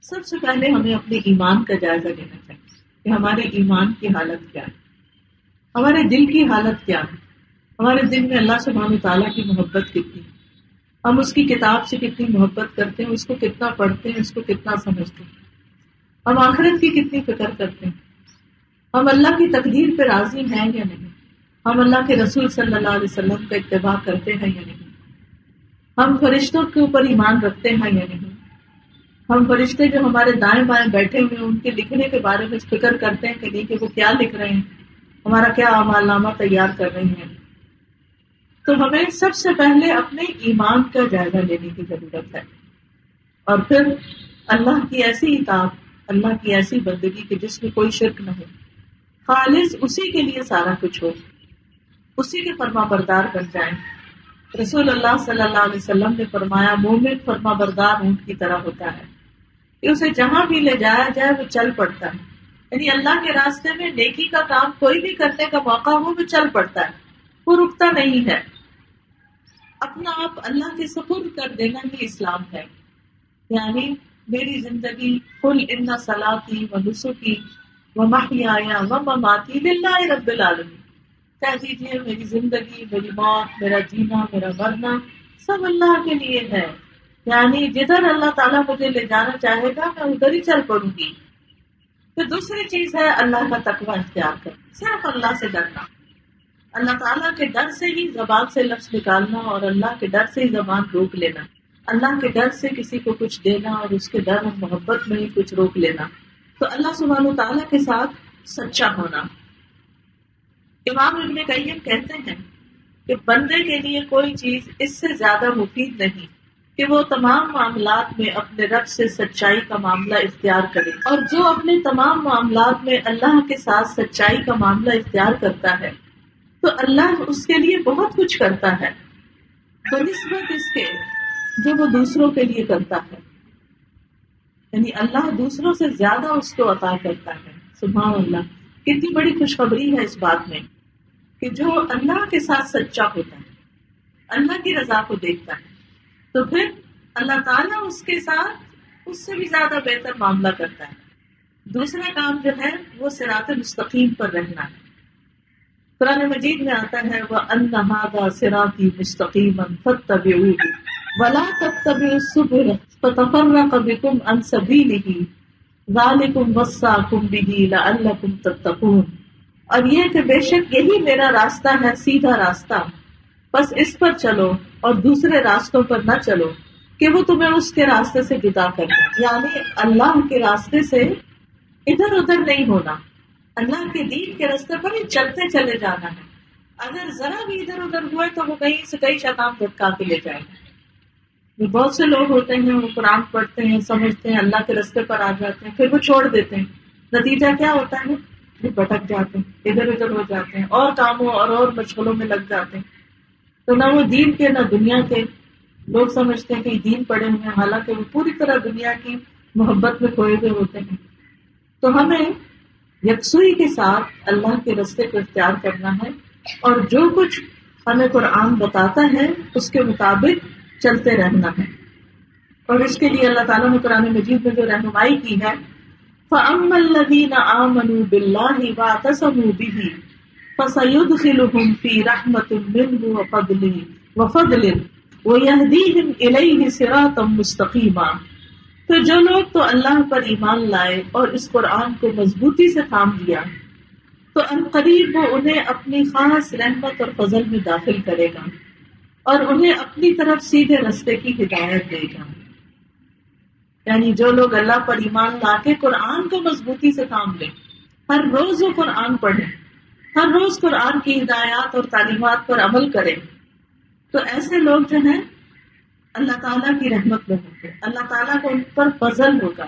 سب سے پہلے ہمیں اپنے ایمان کا جائزہ لینا چاہیے کہ ہمارے ایمان کی حالت کیا ہے، ہمارے دل کی حالت کیا ہے، ہمارے دل میں اللہ سبحانہ تعالیٰ کی محبت کتنی ہے، ہم اس کی کتاب سے کتنی محبت کرتے ہیں، اس کو کتنا پڑھتے ہیں، اس کو کتنا سمجھتے ہیں، ہم آخرت کی کتنی فکر کرتے ہیں، ہم اللہ کی تقدیر پہ راضی ہیں یا نہیں، ہم اللہ کے رسول صلی اللہ علیہ وسلم کا اتباع کرتے ہیں یا نہیں، ہم فرشتوں کے اوپر ایمان رکھتے ہیں یا نہیں، ہم فرشتے جو ہمارے دائیں بائیں بیٹھے ہوئے ہیں ان کے لکھنے کے بارے میں فکر کرتے ہیں کہ نہیں کہ وہ کیا لکھ رہے ہیں، ہمارا کیا اعمال نامہ تیار کر رہے ہیں۔ تو ہمیں سب سے پہلے اپنے ایمان کا جائزہ لینے کی ضرورت ہے، اور پھر اللہ کی ایسی اطاعت، اللہ کی ایسی بندگی کہ جس میں کوئی شرک نہ ہو، خالص اسی کے لیے سارا کچھ ہو، اسی کے فرما بردار بن جائیں۔ رسول اللہ صلی اللہ علیہ وسلم نے فرمایا مومن فرما بردار اونٹ کی طرح ہوتا ہے کہ اسے جہاں بھی لے جایا جائے وہ چل پڑتا ہے، یعنی اللہ کے راستے میں نیکی کا کام کوئی بھی کرنے کا موقع ہو وہ چل پڑتا ہے، وہ رکتا نہیں ہے۔ اپنا آپ اللہ کے سپرد کر دینا ہی اسلام ہے، یعنی میری زندگی قل ان صلاتی و نسکی و محیایا و مماتی للہ رب العالمین، کہہ دیجیے میری زندگی، میری موت، میرا جینا، میرا مرنا سب اللہ کے لیے ہے، یعنی جدھر اللہ تعالیٰ مجھے لے جانا چاہے گا میں ادھر ہی چل پڑوں گی۔ پھر دوسری چیز ہے اللہ کا تقوی اختیار کرنا، صرف اللہ سے ڈرنا، اللہ تعالیٰ کے ڈر سے ہی زبان سے لفظ نکالنا اور اللہ کے ڈر سے ہی زبان روک لینا، اللہ کے ڈر سے کسی کو کچھ دینا اور اس کے ڈر اور محبت میں ہی کچھ روک لینا، تو اللہ سبحانہ تعالیٰ کے ساتھ سچا ہونا۔ امام ابن قیم کہتے ہیں کہ بندے کے لیے کوئی چیز اس سے زیادہ مفید نہیں کہ وہ تمام معاملات میں اپنے رب سے سچائی کا معاملہ اختیار کرے، اور جو اپنے تمام معاملات میں اللہ کے ساتھ سچائی کا معاملہ اختیار کرتا ہے تو اللہ اس کے لیے بہت کچھ کرتا ہے بنسبت اس کے جو وہ دوسروں کے لیے کرتا ہے، یعنی اللہ دوسروں سے زیادہ اس کو عطا کرتا ہے۔ سبحان اللہ، کتنی بڑی خوشخبری ہے اس بات میں کہ جو اللہ کے ساتھ سچا ہوتا ہے، اللہ کی رضا کو دیکھتا ہے، تو پھر اللہ تعالیٰ اس کے ساتھ اس سے بھی زیادہ بہتر معاملہ کرتا ہے۔ دوسرا کام جو ہے وہ صراط مستقیم پر رہنا ہے۔ قرآن مجید میں آتا ہے وَأَنَّ هَذَا صِرَاطِي مُسْتَقِيمًا فَاتَّبِعُوهُ وَلَا تَتَّبِعُوا السُّبُلَ فَتَفَرَّقَ بِكُمْ عَنْ سَبِيلِهِ ذَلِكُمْ وَصَّاكُمْ بِهِ لَعَلَّكُمْ تَتَّقُونَ، اور یہ کہ بے شک یہی میرا راستہ ہے، سیدھا راستہ، بس اس پر چلو اور دوسرے راستوں پر نہ چلو کہ وہ تمہیں اس کے راستے سے جدا کر دیں، یعنی اللہ کے راستے سے ادھر ادھر نہیں ہونا، اللہ کے دین کے راستے پر ہی چلتے چلے جانا ہے۔ اگر ذرا بھی ادھر ادھر ہوئے تو وہ کہیں سے کئی شیطان بھٹکا کے لے جائے گا۔ بہت سے لوگ ہوتے ہیں وہ قرآن پڑھتے ہیں، سمجھتے ہیں، اللہ کے راستے پر آ جاتے ہیں، پھر وہ چھوڑ دیتے ہیں، نتیجہ کیا ہوتا ہے؟ وہ بھٹک جاتے ہیں، ادھر ادھر ہو جاتے ہیں، اور کاموں اور مشغلوں میں لگ جاتے ہیں، تو نہ وہ دین کے نہ دنیا کے۔ لوگ سمجھتے ہیں کہ دین پڑے ہوئے ہیں، حالانکہ وہ پوری طرح دنیا کی محبت میں کھوئے ہوئے ہوتے ہیں۔ تو ہمیں یکسوئی کے ساتھ اللہ کے راستے کو اختیار کرنا ہے، اور جو کچھ ہمیں قرآن بتاتا ہے اس کے مطابق چلتے رہنا ہے، اور اس کے لیے اللہ تعالیٰ نے قرآن مجید میں جو رہنمائی کی ہے فَأَمَّا الَّذِينَ آمَنُوا بِاللَّهِ وَاعْتَصَمُوا بِهِ فَسَيُدْخِلُهُمْ فِي رَحْمَةٍ مِّنْهُ وَفَضْلٍ وَيَهْدِيهِمْ إِلَيْهِ صِرَاطًا مُسْتَقِيمًا۔ تو جو لوگ تو اللہ پر ایمان لائے اور اس قرآن کو مضبوطی سے تھام لیا تو عنقریب وہ انہیں اپنی خاص رحمت اور فضل میں داخل کرے گا اور انہیں اپنی طرف سیدھے راستے کی ہدایت دے گا۔ یعنی جو لوگ اللہ پر ایمان لا کے قرآن کو مضبوطی سے تھام لیں، ہر روز وہ قرآن پڑھیں، ہر روز قرآن کی ہدایات اور تعلیمات پر عمل کریں، تو ایسے لوگ جو ہیں اللہ تعالیٰ کی رحمت میں ہوں گے، اللہ تعالیٰ کو ان پر فضل ہوگا،